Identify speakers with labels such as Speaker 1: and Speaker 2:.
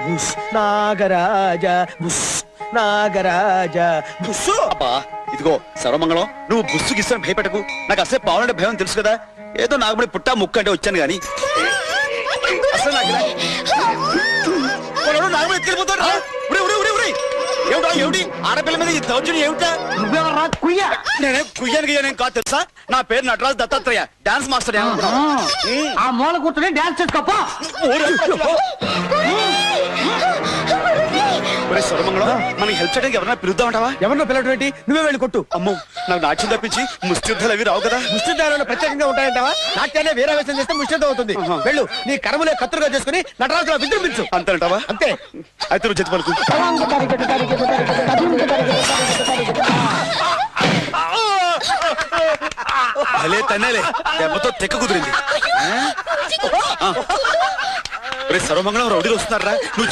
Speaker 1: బుస్ నాగరాజ బుస్ నాగరాజ బుస్సు.
Speaker 2: అబ్బా ఇదిగో సర్వమంగళం, నువ్వు బుస్సు గిస్సు భయపెట్టకు. నాకు అసలే పావులంటే భయం తెలుసు కదా. ఏదో నాగబడి పుట్టా ముక్క అంటే వచ్చాను గాని అసలు నాగబడి ఎత్తుకెళ్ళిపోతాడు. ఏమిటి ఆడపిల్ల మీద ఈ దౌర్జన్యం ఏమిటా?
Speaker 1: నువ్వెవర్రా కుయ్య?
Speaker 2: నేనే కుయ్యానికి నేను కాదు తెలుసా. నా పేరు నటరాజు దత్తాత్రేయ, డాన్స్ మాస్టర్.
Speaker 1: ఆ మూల కూర్చొని డాన్స్ చేసుకోపో.
Speaker 2: సర్వమంగళం, మనకి హెల్ప్ చేయడానికి ఎవరన్నా పిలుద్దామంటావా?
Speaker 1: ఎవరినో పిల్లటువంటి నువ్వే వెళ్ళి కొట్టు.
Speaker 2: అమ్మో, నాకు నాట్యం తప్పించి ముష్టియుద్ధాలు అవి రావు కదా.
Speaker 1: ముష్టిదారులు ప్రత్యేకంగా ఉంటాయంటావా? నాట్యాన్ని వీరావేశం చేస్తే ముష్టితో అవుతుంది. వెళ్ళు, నీ కర్మలే కత్తులుగా చేసుకుని నటరాజులో విజృంభించు.
Speaker 2: అంతేంటావా?
Speaker 1: అంతే.
Speaker 2: అయితే నువ్వు జత పలుకు. భలే తన్నేలే, దెబ్బతో తెక్క కుదిరింది. సర్వమంగళం రౌడీలు వస్తున్నారా? నువ్వు